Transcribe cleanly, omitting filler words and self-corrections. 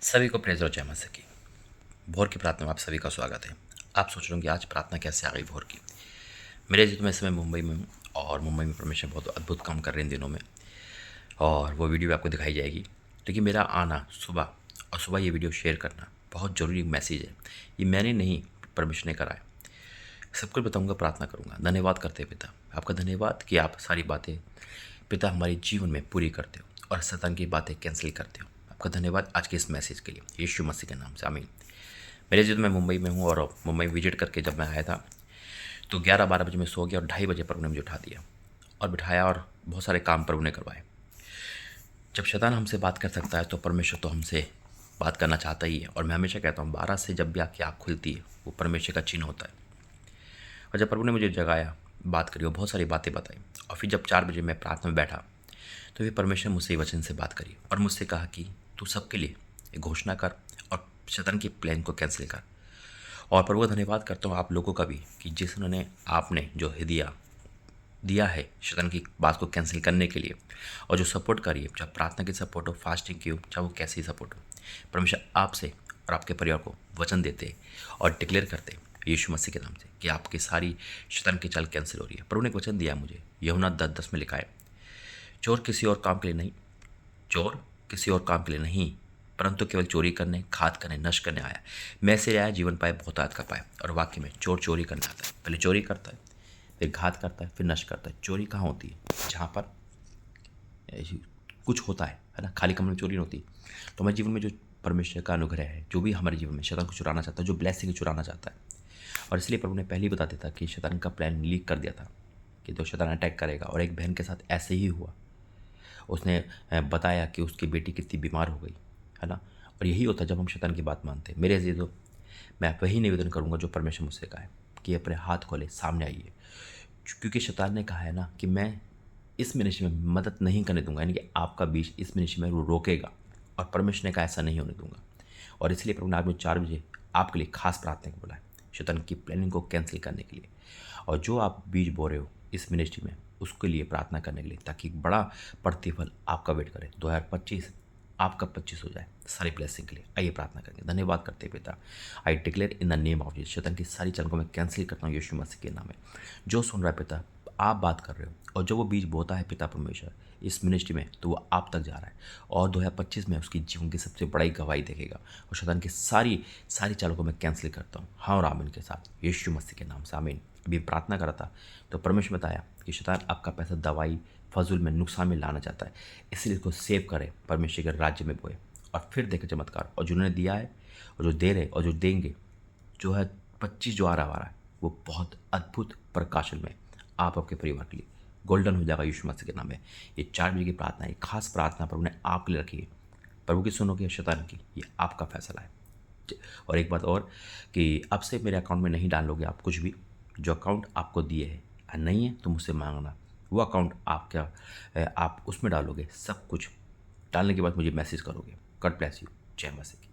सभी को प्रेज़ और जय मसीह की। भोर की प्रार्थना में आप सभी का स्वागत है। आप सोच रहे होंगे आज प्रार्थना कैसे आ गई भोर की। मेरे जी तो मैं इस समय मुंबई में हूँ और मुंबई में परमेश्वर बहुत अद्भुत काम कर रहे हैं इन दिनों में, और वो वीडियो आपको दिखाई जाएगी। लेकिन मेरा आना सुबह और सुबह ये वीडियो शेयर करना बहुत ज़रूरी मैसेज है। ये मैंने नहीं, परमेश्वर ने करा है। सब कुछ बताऊँगा, प्रार्थना करूँगा। धन्यवाद करते हैं पिता, आपका धन्यवाद कि आप सारी बातें पिता हमारे जीवन में पूरी करते हो और शैतान की बातें कैंसिल करते हो। आपका धन्यवाद आज के इस मैसेज के लिए, यीशु मसीह के नाम से, आमीन। मेरे जी तो मैं मुंबई में हूँ और मुंबई विजिट करके जब मैं आया था तो 11-12 बजे मैं सो गया और 2:30 बजे प्रभु ने मुझे उठा दिया और बिठाया और बहुत सारे काम प्रभु ने करवाए। जब शैतान हमसे बात कर सकता है तो परमेश्वर तो हमसे बात करना चाहता ही है। और मैं हमेशा कहता हूँ 12 से जब भी आपकी आँख खुलती है वो परमेश्वर का चिन्ह होता है। और जब प्रभु ने मुझे जगाया, बात करी और बहुत सारी बातें बताई, और फिर जब 4 बजे मैं प्रार्थना में बैठा तो फिर परमेश्वर मुझसे वचन से बात करी और मुझसे कहा कि तू सबके लिए एक घोषणा कर और शैतान की प्लान को कैंसिल कर। और प्रभु का धन्यवाद करता हूँ आप लोगों का भी कि जिन्होंने आपने जो हदिया दिया है शैतान की बात को कैंसिल करने के लिए, और जो सपोर्ट करिए, चाहे प्रार्थना की सपोर्ट हो, फास्टिंग की हो, चाहे वो कैसी सपोर्ट हो, परमेश्वर आपसे और आपके परिवार को वचन देते और डिक्लेयर करते यीशु मसीह के नाम से कि आपकी सारी शैतान की चाल कैंसिल हो रही है। प्रभु ने एक वचन दिया मुझे, यूहन्ना 10:10 में लिखा है, चोर किसी और काम के लिए नहीं, चोर किसी और काम के लिए नहीं, परंतु केवल चोरी करने, घात करने, नष्ट करने आया। मैं से आया जीवन पाए, बहुतायत का पाए। और वाक्य में चोर चोरी करने आता है, पहले चोरी करता है, फिर घात करता है, फिर नष्ट करता है। चोरी कहाँ होती है? जहाँ पर कुछ होता है ना, खाली कमरे में चोरी नहीं होती। तो हमारे जीवन में जो परमेश्वर का अनुग्रह है, जो भी हमारे जीवन में शैतान को चुराना चाहता है, जो ब्लेसिंग चुराना चाहता है, और इसलिए प्रभु ने पहले ही बता दिया था कि शैतान का प्लान लीक कर दिया था कि तो शैतान अटैक करेगा। और एक बहन के साथ ऐसे ही हुआ। उसने बताया कि उसकी बेटी कितनी बीमार हो गई, है ना। और यही होता है जब हम शैतान की बात मानते हैं। मेरे अजीज़ों, मैं वही निवेदन करूँगा जो परमेश्वर मुझसे कहा है कि अपने हाथ खोले, सामने आइए। क्योंकि शैतान ने कहा है ना कि मैं इस मिनिस्ट्री में मदद नहीं करने दूंगा, यानी कि आपका बीच इस मिनिस्ट्री में वो रोकेगा। और परमेश्वर ने कहा ऐसा नहीं होने दूंगा। और इसलिए प्रभु ने आज मुझे 4 बजे आपके लिए खास प्रार्थना को बोला है, शैतान की प्लानिंग को कैंसिल करने के लिए। और जो आप बीज बो रहे हो इस मिनिस्ट्री में, उसके लिए प्रार्थना करने के लिए, ताकि एक बड़ा प्रतिफल आपका वेट करे। 2025 आपका 25 हो जाए सारी ब्लेसिंग के लिए। आइए प्रार्थना करेंगे। धन्यवाद करते हैं पिता, I declare in the name of Jesus, शैतान की सारी चाल को मैं कैंसिल करता हूँ यीशु मसीह के नाम में। जो सुन रहा है पिता, आप बात कर रहे हो, और जो वो बीज बोता है पिता परमेश्वर इस मिनिस्ट्री में, तो वो आप तक जा रहा है। और 2025 में उसकी जीवन की सबसे बड़ी गवाही देखेगा। और शैतान की सारी सारी चालों को मैं कैंसिल करता हूँ, हाँ और आमीन के साथ, यीशु मसीह के नाम से, आमीन। अभी प्रार्थना करा था तो परमेश्वर बताया कि शैतान आपका पैसा दवाई फजूल में, नुकसान में लाना चाहता है, इसलिए इसको सेव करें, परमेश्वर के राज्य में बोए और फिर देखें चमत्कार। और जिन्होंने दिया है और जो दे रहे और जो देंगे, जो है 25 जो आ रहा है, वो बहुत अद्भुत प्रकाशन में आप आपके परिवार के लिए गोल्डन हो जाएगा यीशु मसीह के नाम में। ये 4 बजे की प्रार्थना है, खास प्रार्थना प्रभु ने आपके लिए रखी है। प्रभु की सुनोगे शैतान की, ये आपका फैसला है। और एक बात और कि अब से मेरे अकाउंट में नहीं डालोगे आप कुछ भी। जो अकाउंट आपको दिए है नहीं है तो मुझसे मांगना, वो अकाउंट आपका आप उसमें डालोगे। सब कुछ डालने के बाद मुझे मैसेज करोगे। God bless you. जय मसीह की।